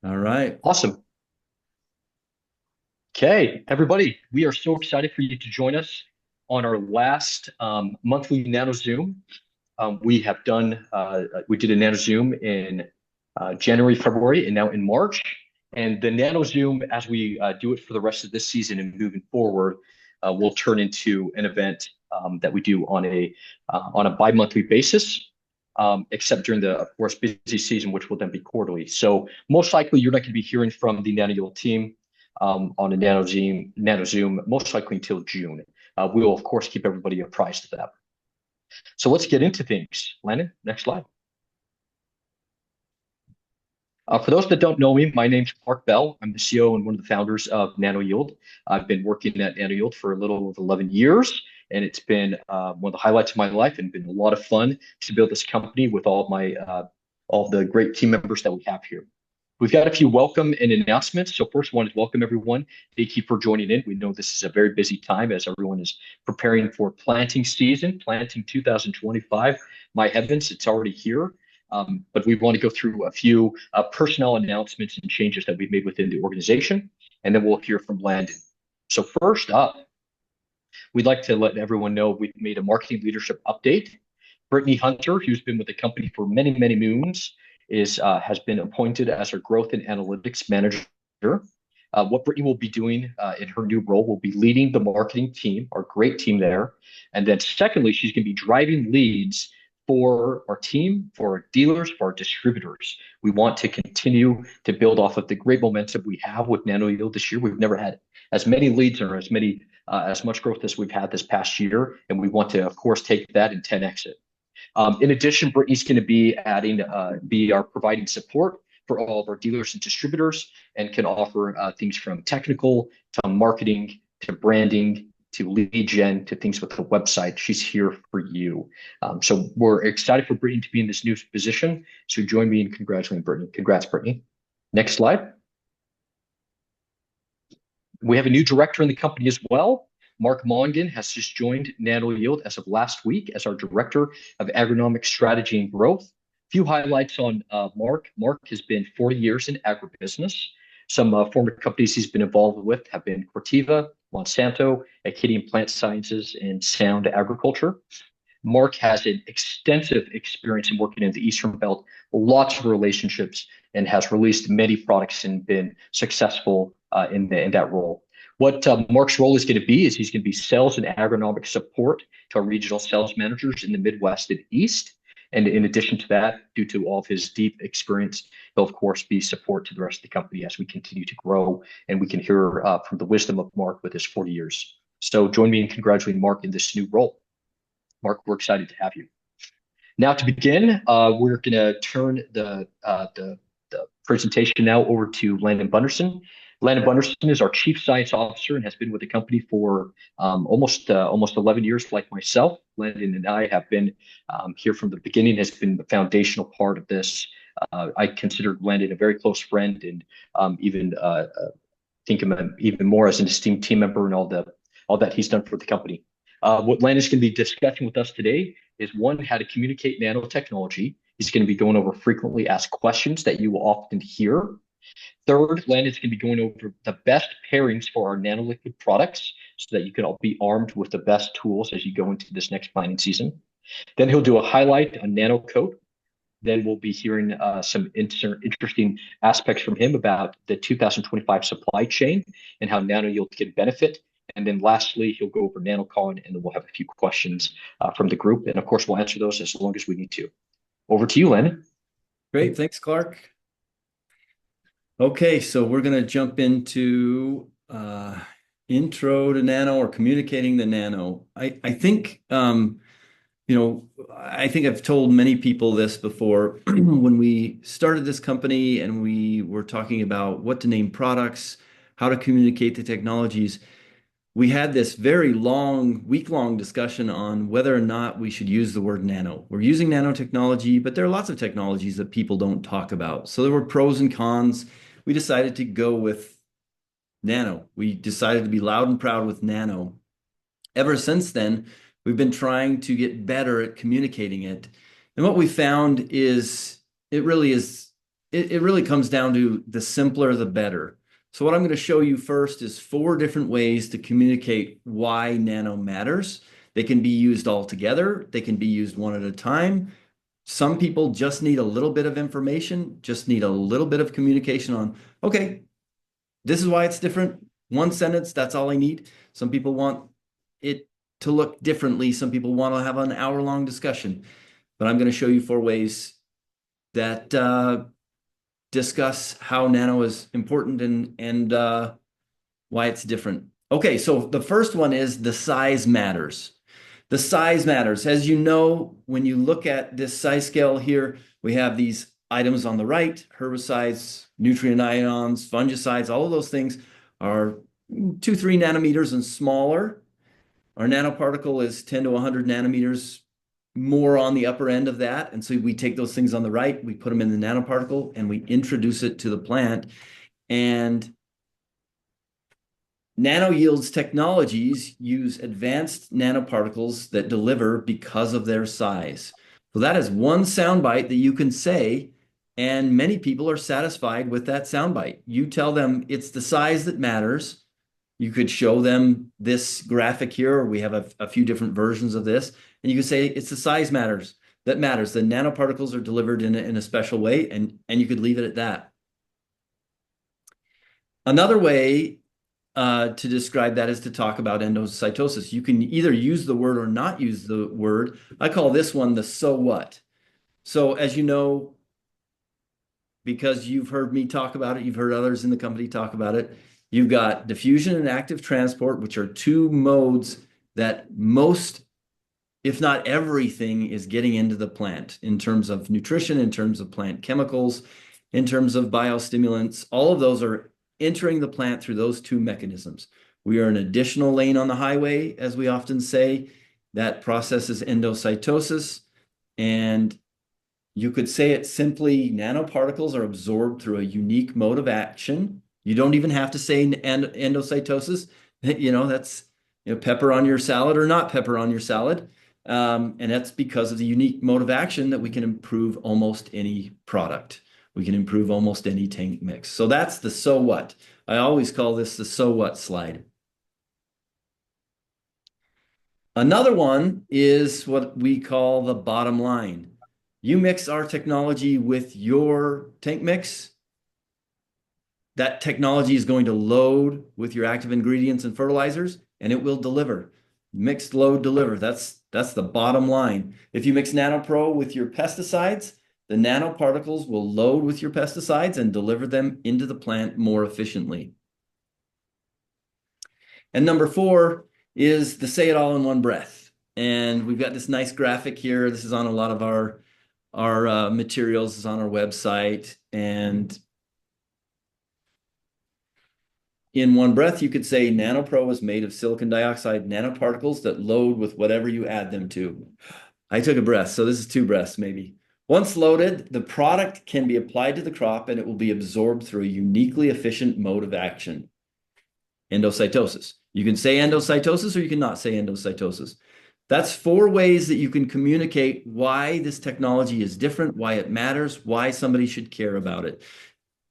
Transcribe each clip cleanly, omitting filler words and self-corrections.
All right. Awesome. Okay, everybody, we are so excited for you to join us on our last monthly NanoZoom. We did a NanoZoom in January, February, and now in March. And the NanoZoom, as we do it for the rest of this season and moving forward, will turn into an event that we do on a bi-monthly basis, except during the, of course, busy season, which will then be quarterly. So most likely, you're not going to be hearing from the Nano-Yield team on a NanoZoom, most likely until June. We will, of course, keep everybody apprised of that. So let's get into things. Landon, next slide. For those that don't know me, my name's Clark Bell. I'm the CEO and one of the founders of Nano-Yield. I've been working at Nano-Yield for a little over 11 years, and it's been one of the highlights of my life and been a lot of fun to build this company with all the great team members that we have here. We've got a few welcome and announcements. So first, I wanted to welcome everyone. Thank you for joining in. We know this is a very busy time as everyone is preparing for planting season, planting 2025. My heavens, it's already here. But we want to go through a few personnel announcements and changes that we've made within the organization, and then we'll hear from Landon. So first up, we'd like to let everyone know we've made a marketing leadership update. Brittany Hunter, who's been with the company for many, many moons, has been appointed as our growth and analytics manager. What Brittany will be doing in her new role will be leading the marketing team, our great team there. And then secondly, she's going to be driving leads for our team, for our dealers, for our distributors. We want to continue to build off of the great momentum we have with Nano-Yield this year. We've never had as many leads or as much growth as we've had this past year, and we want to, of course, take that and 10x it. In addition, Brittany's going to be our providing support for all of our dealers and distributors, and can offer things from technical to marketing to branding to lead gen to things with the website. She's here for you. So we're excited for Brittany to be in this new position. So join me in congratulating Brittany. Congrats, Brittany. Next slide. We have a new director in the company as well. Mark Mongan has just joined Nano-Yield as of last week as our Director of Agronomic Strategy and Growth. A few highlights on Mark. Mark has been 40 years in agribusiness. Some former companies he's been involved with have been Corteva, Monsanto, Acadian Plant Sciences, and Sound Agriculture. Mark has an extensive experience in working in the Eastern Belt, lots of relationships, and has released many products and been successful in that role. What Mark's role is going to be is he's going to be sales and agronomic support to our regional sales managers in the Midwest and East. And in addition to that, due to all of his deep experience, he'll of course be support to the rest of the company as we continue to grow. And we can hear from the wisdom of Mark with his 40 years. So join me in congratulating Mark in this new role. Mark, we're excited to have you. Now to begin, we're going to turn the presentation now over to Landon Bunderson. Landon Bunderson is our Chief Science Officer and has been with the company for almost 11 years, like myself. Landon and I have been here from the beginning, has been the foundational part of this. I consider Landon a very close friend and even think of him even more as an esteemed team member and all that he's done for the company. What Landon's going to be discussing with us today is one, how to communicate nanotechnology. He's going to be going over frequently asked questions that you will often hear. Third, Landon's going to be going over the best pairings for our nanoliquid products so that you can all be armed with the best tools as you go into this next planting season. Then he'll do a highlight on NanoCoat. Then we'll be hearing some interesting aspects from him about the 2025 supply chain and how Nano-Yield can benefit. And then lastly, he'll go over NanoCon, and then we'll have a few questions from the group. And of course, we'll answer those as long as we need to. Over to you, Landon. Great. Thanks, Clark. Okay, so we're going to jump into intro to nano or communicating the nano. I think, I think I've told many people this before. When we started this company and we were talking about what to name products, how to communicate the technologies, we had this very long, week-long discussion on whether or not we should use the word nano. We're using nanotechnology, but there are lots of technologies that people don't talk about. So there were pros and cons. We decided to go with nano. We decided to be loud and proud with nano. Ever since then, we've been trying to get better at communicating it. And what we found is it really is it really comes down to the simpler, the better. So what I'm going to show you first is 4 different ways to communicate why nano matters. They can be used all together. They can be used one at a time. Some people just need a little bit of information, just need a little bit of communication on, okay, this is why it's different. One sentence, that's all I need. Some people want it to look differently. Some people want to have an hour-long discussion. But I'm going to show you 4 ways that discuss how nano is important and why it's different. Okay, so the first one is the size matters. The size matters. As you know, when you look at this size scale here, we have these items on the right, herbicides, nutrient ions, fungicides, all of those things are 2-3 nanometers and smaller. Our nanoparticle is 10 to 100 nanometers more on the upper end of that. And so we take those things on the right, we put them in the nanoparticle, and we introduce it to the plant. And Nano-Yield's technologies use advanced nanoparticles that deliver because of their size. So that is one soundbite that you can say, and many people are satisfied with that soundbite. You tell them it's the size that matters. You could show them this graphic here, or we have a few different versions of this, and you can say it's the size matters that matters. The nanoparticles are delivered in a special way, and you could leave it at that. Another way to describe that is to talk about endocytosis. You can either use the word or not use the word. I call this one the so what. So as you know, because you've heard me talk about it, you've heard others in the company talk about it, you've got diffusion and active transport, which are 2 modes that most, if not everything, is getting into the plant in terms of nutrition, in terms of plant chemicals, in terms of biostimulants. All of those are entering the plant through those 2 mechanisms. We are an additional lane on the highway, as we often say, that processes endocytosis. And you could say it simply, nanoparticles are absorbed through a unique mode of action. You don't even have to say endocytosis. That's pepper on your salad or not pepper on your salad. And that's because of the unique mode of action that we can improve almost any product. We can improve almost any tank mix. So that's the so what. I always call this the so what slide. Another one is what we call the bottom line. You mix our technology with your tank mix, that technology is going to load with your active ingredients and fertilizers, and it will deliver. Mixed load deliver. That's the bottom line. If you mix NanoPro with your pesticides, the nanoparticles will load with your pesticides and deliver them into the plant more efficiently. And number 4 is the say it all in one breath. And we've got this nice graphic here. This is on a lot of our materials, is on our website. And in one breath, you could say NanoPro is made of silicon dioxide nanoparticles that load with whatever you add them to. I took a breath, so this is 2 breaths maybe. Once loaded, the product can be applied to the crop and it will be absorbed through a uniquely efficient mode of action. Endocytosis. You can say endocytosis or you cannot say endocytosis. That's 4 ways that you can communicate why this technology is different, why it matters, why somebody should care about it.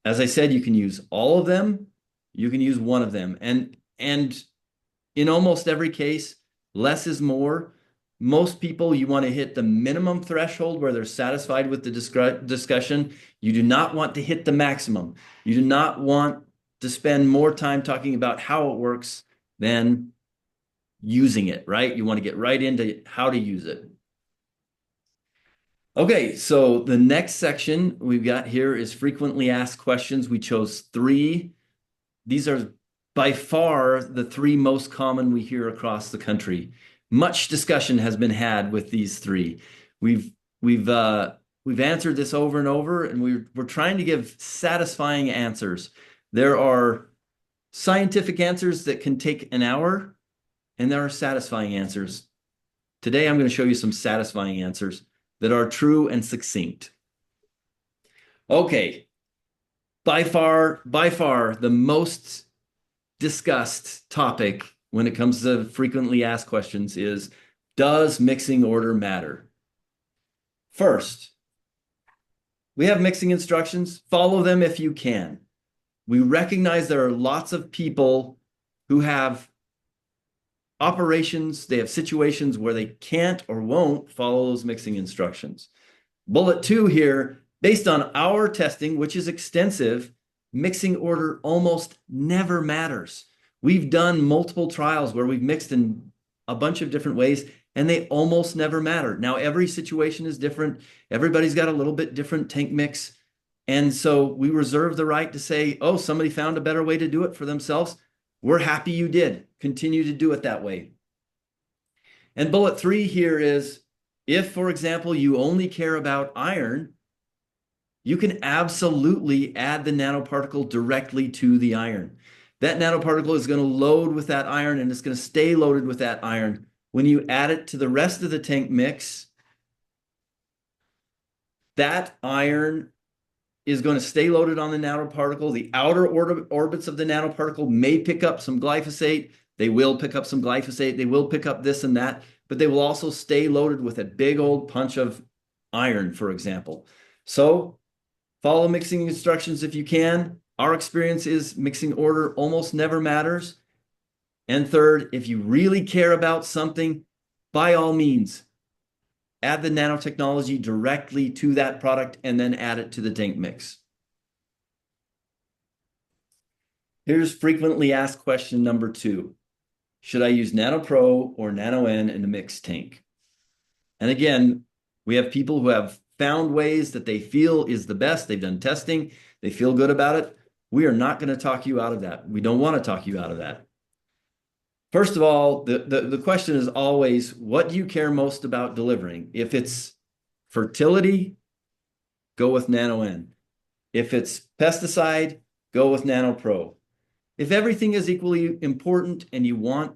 As I said, you can use all of them. You can use one of them. And in almost every case, less is more. Most people, you want to hit the minimum threshold where they're satisfied with the discussion. You do not want to hit the maximum. You do not want to spend more time talking about how it works than using it, right? You want to get right into how to use it. Okay, so the next section we've got here is frequently asked questions. We chose 3. These are by far the 3 most common we hear across the country. Much discussion has been had with these 3. We've answered this over and over, and we're trying to give satisfying answers. There are scientific answers that can take an hour, and there are satisfying answers. Today, I'm going to show you some satisfying answers that are true and succinct. Okay, by far, the most discussed topic when it comes to frequently asked questions is, does mixing order matter? First, we have mixing instructions. Follow them if you can. We recognize there are lots of people who have operations, they have situations where they can't or won't follow those mixing instructions. Bullet 2 here, based on our testing, which is extensive, mixing order almost never matters. We've done multiple trials where we've mixed in a bunch of different ways, and they almost never matter. Now, every situation is different. Everybody's got a little bit different tank mix. And so we reserve the right to say, oh, somebody found a better way to do it for themselves. We're happy you did. Continue to do it that way. And bullet 3 here is, if, for example, you only care about iron, you can absolutely add the nanoparticle directly to the iron. That nanoparticle is going to load with that iron, and it's going to stay loaded with that iron. When you add it to the rest of the tank mix, that iron is going to stay loaded on the nanoparticle. The outer orbits of the nanoparticle may pick up some glyphosate. They will pick up some glyphosate. They will pick up this and that, but they will also stay loaded with a big old punch of iron, for example. So follow mixing instructions if you can. Our experience is mixing order almost never matters. And third, if you really care about something, by all means, add the nanotechnology directly to that product and then add it to the tank mix. Here's frequently asked question number 2. Should I use NanoPro or Nano-N in a mixed tank? And again, we have people who have found ways that they feel is the best. They've done testing. They feel good about it. We are not going to talk you out of that. We don't want to talk you out of that. First of all, the question is always, what do you care most about delivering? If it's fertility, go with Nano-N. If it's pesticide, go with NanoPro. If everything is equally important and you want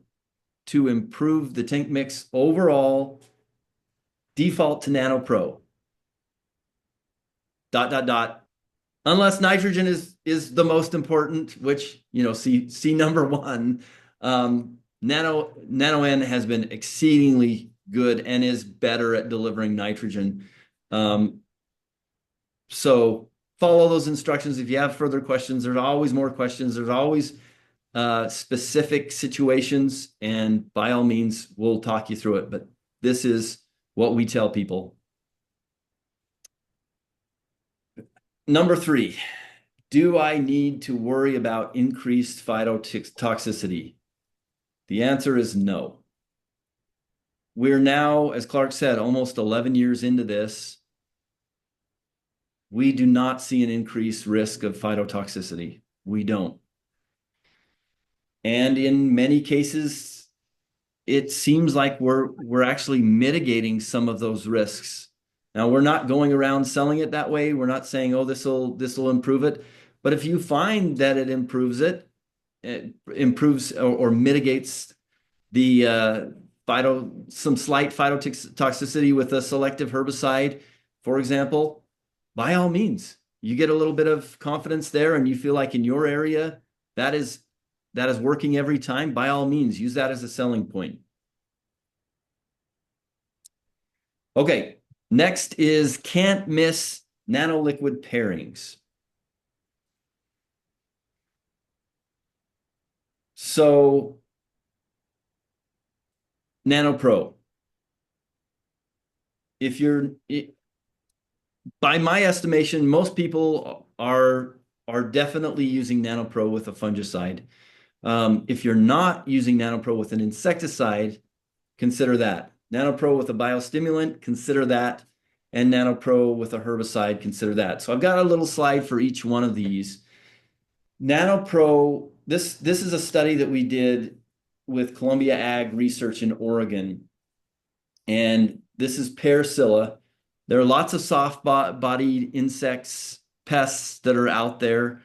to improve the tank mix overall, default to NanoPro. ... Unless nitrogen is the most important, which, see number 1. Nano-N has been exceedingly good and is better at delivering nitrogen. So follow those instructions. If you have further questions, there's always more questions. There's always specific situations, and by all means, we'll talk you through it. But this is what we tell people. Number 3, do I need to worry about increased phytotoxicity? The answer is no. We're now, as Clark said, almost 11 years into this. We do not see an increased risk of phytotoxicity. We don't. And in many cases, it seems like we're actually mitigating some of those risks. Now, we're not going around selling it that way. We're not saying, oh, this will improve it. But if you find that it improves it improves or mitigates the some slight phytotoxicity with a selective herbicide, for example, by all means, you get a little bit of confidence there and you feel like in your area that is working every time, by all means, use that as a selling point. Okay, next is can't miss nanoliquid pairings. So NanoPro, by my estimation, most people are definitely using NanoPro with a fungicide. If you're not using NanoPro with an insecticide, consider that. NanoPro with a biostimulant, consider that. And NanoPro with a herbicide, consider that. So I've got a little slide for each one of these. NanoPro, this is a study that we did with Columbia Ag Research in Oregon. And this is Parasilla. There are lots of soft-bodied insects, pests that are out there.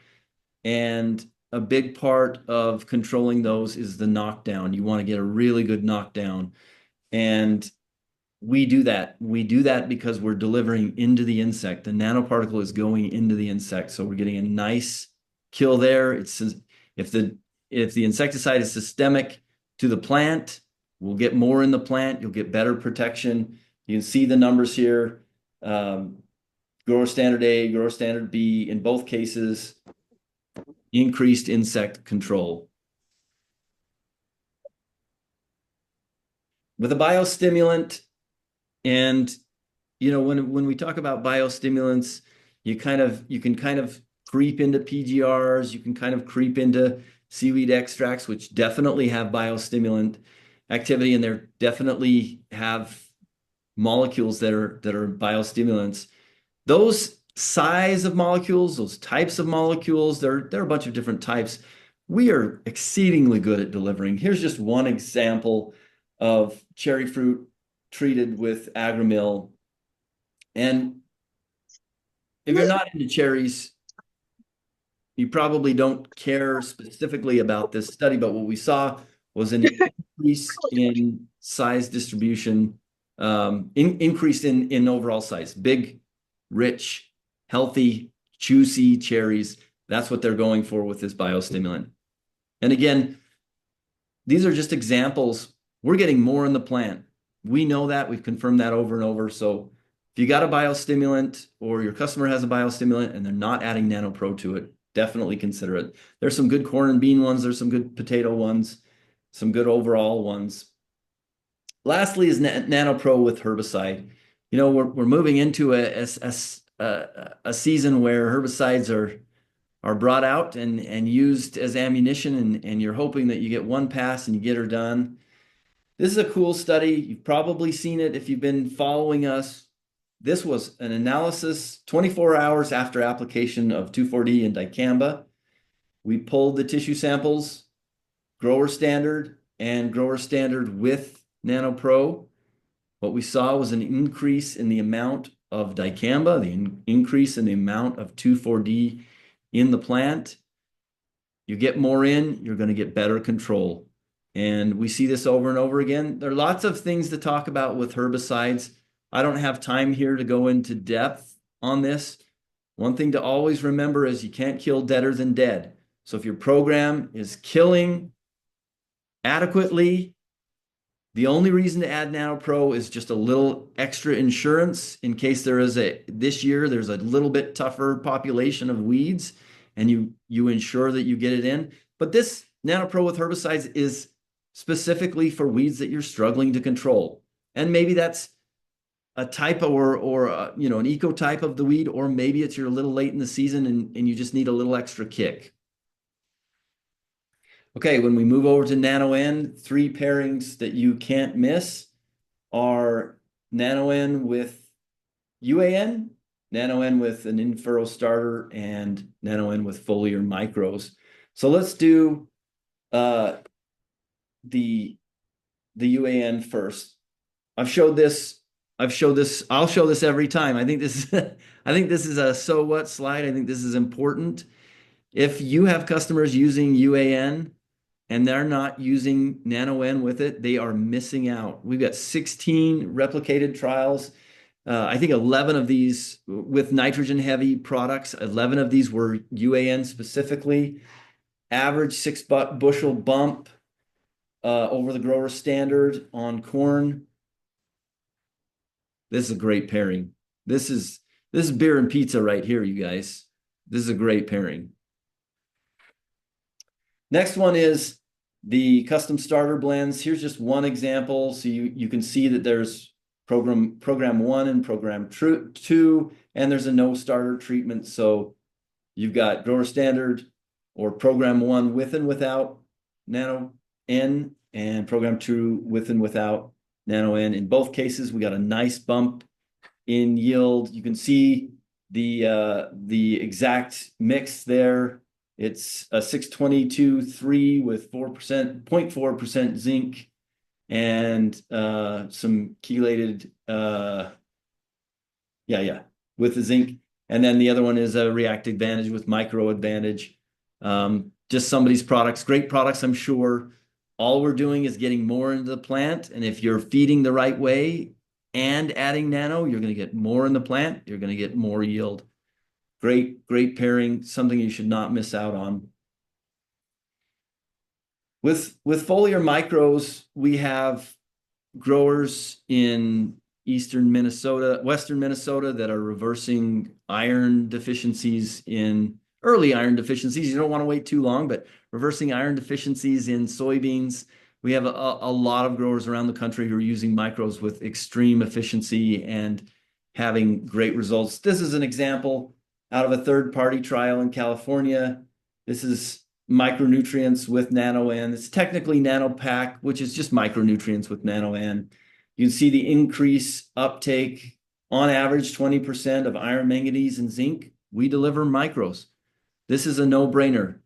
And a big part of controlling those is the knockdown. You want to get a really good knockdown. And we do that. We do that because we're delivering into the insect. The nanoparticle is going into the insect. So we're getting a nice kill there. If the insecticide is systemic to the plant, we'll get more in the plant. You'll get better protection. You can see the numbers here. Good grower standard A, grower standard B, in both cases, increased insect control. With a biostimulant, and when we talk about biostimulants, you can kind of creep into PGRs, you can kind of creep into seaweed extracts, which definitely have biostimulant activity, and they definitely have molecules that are biostimulants. Those size of molecules, those types of molecules, there are a bunch of different types. We are exceedingly good at delivering. Here's just one example of cherry fruit treated with Agrimil. And if you're not into cherries, you probably don't care specifically about this study, but what we saw was an increase in size distribution, increase in overall size. Big, rich, healthy, juicy cherries. That's what they're going for with this biostimulant. And again, these are just examples. We're getting more in the plant. We know that. We've confirmed that over and over. So if you got a biostimulant or your customer has a biostimulant and they're not adding NanoPro to it, definitely consider it. There's some good corn and bean ones. There's some good potato ones, some good overall ones. Lastly is NanoPro with herbicide. We're moving into a season where herbicides are brought out and used as ammunition, and you're hoping that you get one pass and you get her done. This is a cool study. You've probably seen it if you've been following us. This was an analysis 24 hours after application of 2,4-D and dicamba. We pulled the tissue samples, grower standard and grower standard with NanoPro. What we saw was an increase in the amount of dicamba, the increase in the amount of 2,4-D in the plant. You get more in, you're going to get better control. And we see this over and over again. There are lots of things to talk about with herbicides. I don't have time here to go into depth on this. One thing to always remember is you can't kill deader than dead. So if your program is killing adequately, the only reason to add NanoPro is just a little extra insurance in case this year there's a little bit tougher population of weeds and you ensure that you get it in. But this NanoPro with herbicides is specifically for weeds that you're struggling to control. And maybe that's a type or an ecotype of the weed, or maybe you're a little late in the season and you just need a little extra kick. Okay, when we move over to Nano-N, 3 pairings that you can't miss are Nano-N with UAN, Nano-N with an in-furrow starter, and Nano-N with foliar micros. So let's do the UAN first. I'll show this every time. I think this is a so what slide. I think this is important. If you have customers using UAN and they're not using Nano-N with it, they are missing out. We've got 16 replicated trials. I think 11 of these with nitrogen heavy products, 11 of these were UAN specifically. Average 6 bushel bump over the grower standard on corn. This is a great pairing. This is beer and pizza right here, you guys. This is a great pairing. Next one is the custom starter blends. Here's just one example. So you can see that there's program 1 and program 2, and there's a no starter treatment. So you've got grower standard or program 1 with and without Nano-N, and program 2 with and without Nano-N. In both cases, we got a nice bump in yield. You can see the exact mix there. It's a 622-3 with 0.4% zinc and some chelated, with the zinc. And then the other one is a React Advantage with Micro Advantage. Just somebody's products, great products, I'm sure. All we're doing is getting more into the plant. And if you're feeding the right way and adding nano, you're going to get more in the plant. You're going to get more yield. Great pairing, something you should not miss out on. With foliar micros, we have growers in Western Minnesota that are reversing iron deficiencies in early iron deficiencies. You don't want to wait too long, but reversing iron deficiencies in soybeans. We have a lot of growers around the country who are using micros with extreme efficiency and having great results. This is an example out of a third-party trial in California. This is micronutrients with Nano-N. It's technically Nanopack, which is just micronutrients with Nano-N. You can see the increase uptake on average 20% of iron, manganese, and zinc. We deliver micros. This is a no-brainer.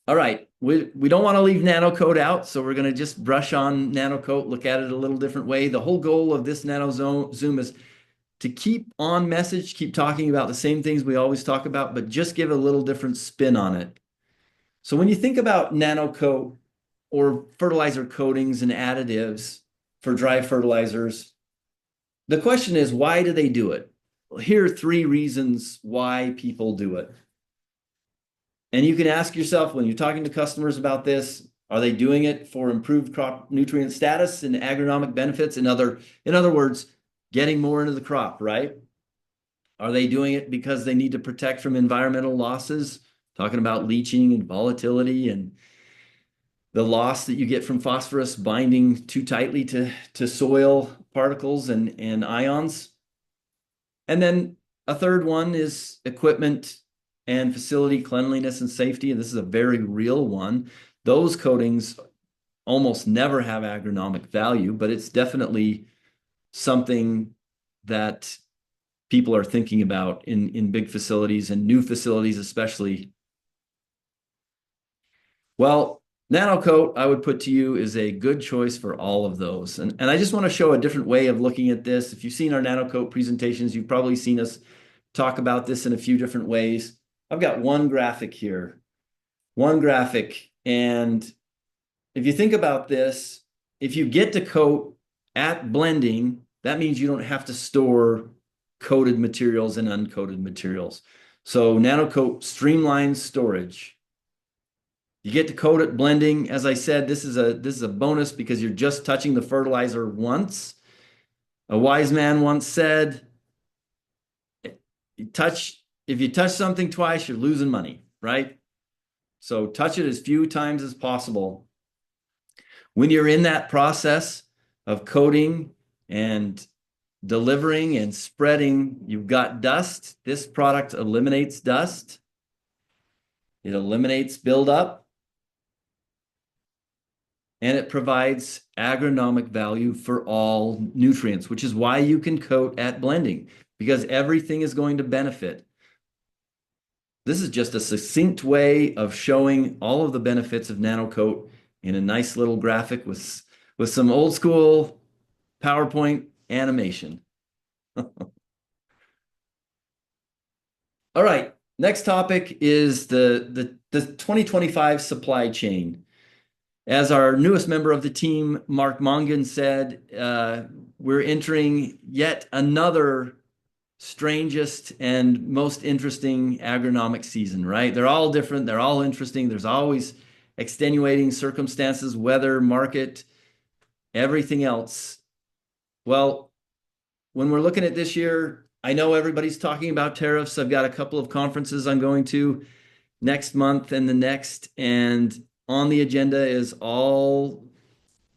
All right, we don't want to leave NanoCoat out, so we're going to just brush on NanoCoat, look at it a little different way. The whole goal of this NanoZoom is to keep on message, keep talking about the same things we always talk about, but just give a little different spin on it. So when you think about NanoCoat or fertilizer coatings and additives for dry fertilizers, the question is, why do they do it? Well, here are 3 reasons why people do it. And you can ask yourself when you're talking to customers about this, are they doing it for improved crop nutrient status and agronomic benefits? In other words, getting more into the crop, right? Are they doing it because they need to protect from environmental losses? Talking about leaching and volatility and the loss that you get from phosphorus binding too tightly to soil particles and ions. And then a third one is equipment and facility cleanliness and safety. And this is a very real one. Those coatings almost never have agronomic value, but it's definitely something that people are thinking about in big facilities and new facilities especially. Well, NanoCoat, I would put to you, is a good choice for all of those. And I just want to show a different way of looking at this. If you've seen our NanoCoat presentations, you've probably seen us talk about this in a few different ways. I've got one graphic here, one graphic. And if you think about this, if you get to coat at blending, that means you don't have to store coated materials and uncoated materials. So NanoCoat streamlines storage. You get to coat at blending. As I said, this is a bonus because you're just touching the fertilizer once. A wise man once said, if you touch something twice, you're losing money, right? So touch it as few times as possible. When you're in that process of coating and delivering and spreading, you've got dust. This product eliminates dust. It eliminates buildup. And it provides agronomic value for all nutrients, which is why you can coat at blending, because everything is going to benefit. This is just a succinct way of showing all of the benefits of NanoCoat in a nice little graphic with some old school PowerPoint animation. All right, next topic is the 2025 supply chain. As our newest member of the team, Mark Mongan, said, we're entering yet another strangest and most interesting agronomic season, right? They're all different. They're all interesting. There's always extenuating circumstances, weather, market, everything else. Well, when we're looking at this year, I know everybody's talking about tariffs. I've got a couple of conferences I'm going to next month and the next, and on the agenda is all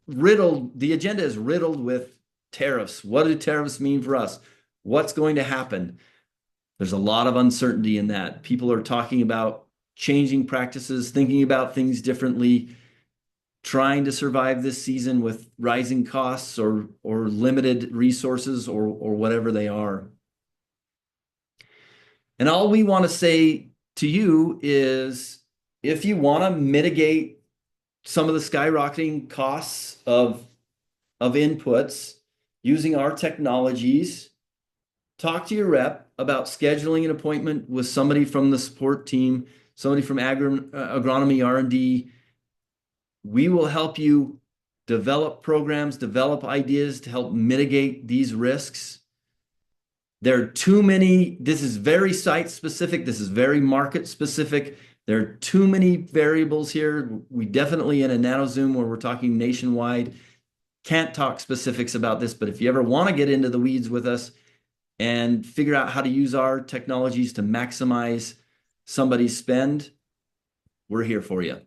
riddled. The agenda is riddled with tariffs. What do tariffs mean for us? What's going to happen? There's a lot of uncertainty in that. People are talking about changing practices, thinking about things differently, trying to survive this season with rising costs or limited resources or whatever they are. And all we want to say to you is, if you want to mitigate some of the skyrocketing costs of inputs using our technologies, talk to your rep about scheduling an appointment with somebody from the support team, somebody from agronomy R&D. We will help you develop programs, develop ideas to help mitigate these risks. There are too many. This is very site specific. This is very market specific. There are too many variables here. We definitely, in a NanoZoom where we're talking nationwide, can't talk specifics about this, but if you ever want to get into the weeds with us and figure out how to use our technologies to maximize somebody's spend, we're here for you.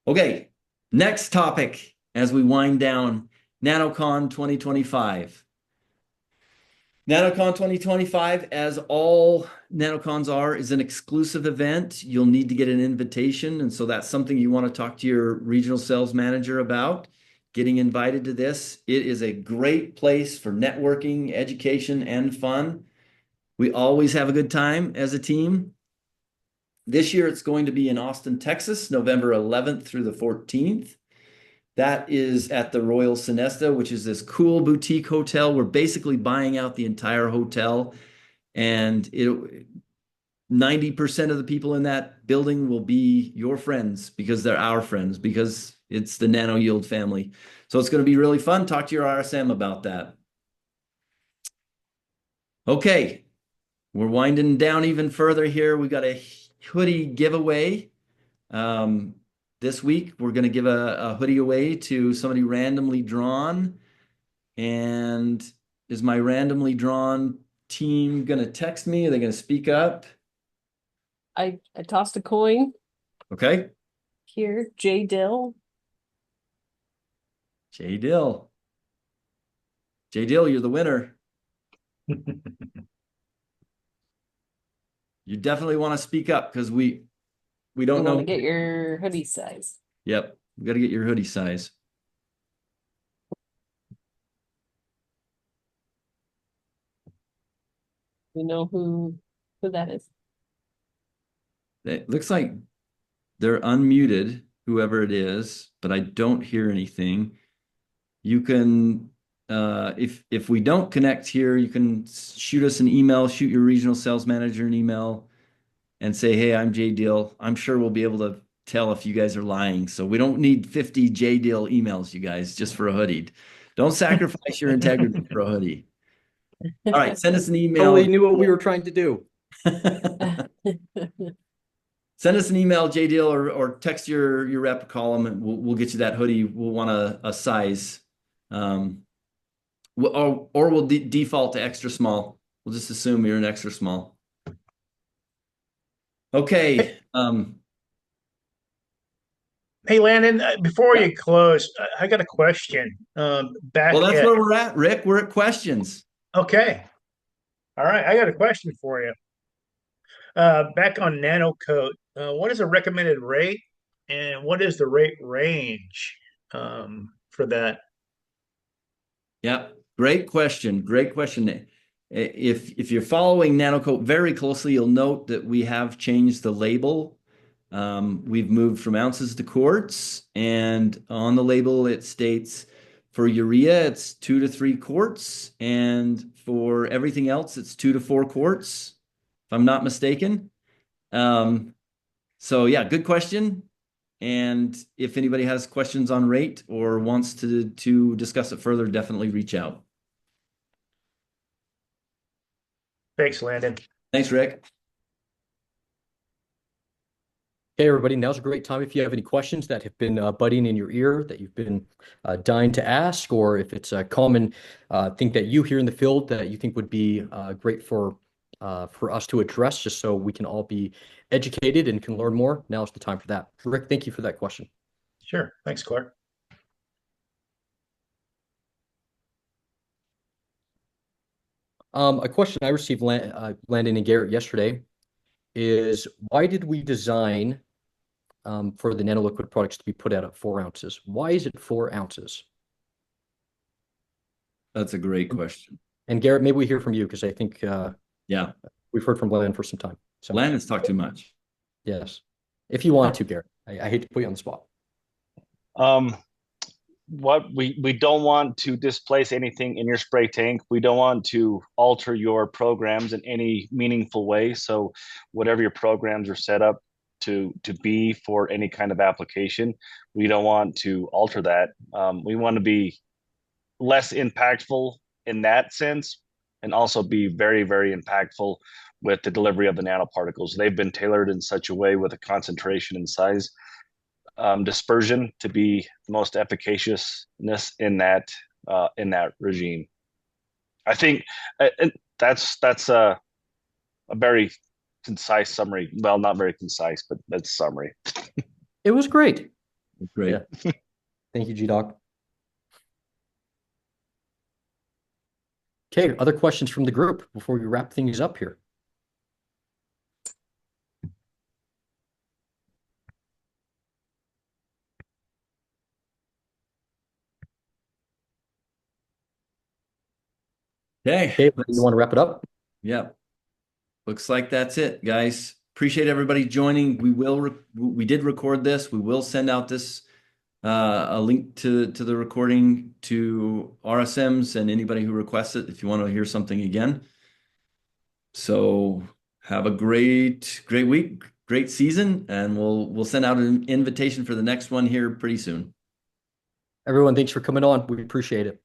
Okay, next topic as we wind down NanoCon 2025. NanoCon 2025, as all NanoCons are, is an exclusive event. You'll need to get an invitation, and so that's something you want to talk to your regional sales manager about, getting invited to this. It is a great place for networking, education, and fun. We always have a good time as a team. This year, it's going to be in Austin, Texas, November 11th through the 14th. That is at the Royal Sonesta, which is this cool boutique hotel. We're basically buying out the entire hotel, and 90% of the people in that building will be your friends because they're our friends, because it's the Nano-Yield family. So it's going to be really fun. Talk to your RSM about that. Okay, we're winding down even further here. We got a hoodie giveaway. This week, we're going to give a hoodie away to somebody randomly drawn. And is my randomly drawn team going to text me? Are they going to speak up? I tossed a coin Okay. here. J Dill. J Dill. J Dill, you're the winner. You definitely want to speak up because we don't You know. want to get your hoodie size. Yep. We got to get your hoodie size. You know who that is. It looks like they're unmuted, whoever it is, but I don't hear anything. You can, if we don't connect here, you can shoot us an email, shoot your regional sales manager an email and say, hey, I'm J Deal. I'm sure we'll be able to tell if you guys are lying. So we don't need 50 J Deal emails, you guys, just for a hoodie. Don't sacrifice your integrity for a hoodie. All right, send us an email. Totally knew what we were trying to do. Send us an email, JDeal, or text your rep, call them, and we'll get you that hoodie. We'll want a size, or we'll default to extra small. We'll just assume you're an extra small. Okay. Hey, Landon, before you close, I got a question. Well, that's where we're at, Rick. We're at questions. Okay. All right. I got a question for you. Back on Nano Coat, what is the recommended rate and what is the rate range for that? Yeah, great question. Great question. If you're following NanoCoat very closely, you'll note that we have changed the label. We've moved from ounces to quarts, and on the label it states for urea it's 2 to 3 quarts, and for everything else it's 2 to 4 quarts, if I'm not mistaken. So yeah, good question. And if anybody has questions on rate or wants to discuss it further, definitely reach out. Thanks, Landon. Thanks, Rick. Hey, everybody, now's a great time if you have any questions that have been budding in your ear that you've been dying to ask, or if it's a common thing that you hear in the field that you think would be great for us to address, just so we can all be educated and can learn more. Now's the time for that. Rick, thank you for that question. Sure. Thanks, Clark. A question I received, Landon and Garrett, yesterday is, why did we design for the nanoliquid products to be put out at 4 ounces? Why is it 4 ounces? That's a great question. And Garrett, maybe we hear from you, because I think yeah, we've heard from Landon for some time. So Landon's talked too much. Yes. If you want to, Garrett. I hate to put you on the spot. What we don't want to displace anything in your spray tank. We don't want to alter your programs in any meaningful way. So whatever your programs are set up to be for any kind of application, we don't want to alter that. We want to be less impactful in that sense, and also be very, very impactful with the delivery of the nanoparticles. They've been tailored in such a way with a concentration and size dispersion to be the most efficaciousness in that regime. I think that's a very concise summary. Well, not very concise, but that's summary. It was great. Great. Yeah. Thank you, G-Doc. Okay, other questions from the group before we wrap things up here? Okay. Okay, you want to wrap it up? Yeah. Looks like that's it, guys. Appreciate everybody joining. We did record this. We will send out this a link to the recording to RSMs and anybody who requests it if you want to hear something again. So have a great week, great season, and we'll send out an invitation for the next one here pretty soon. Everyone, thanks for coming on. We appreciate it.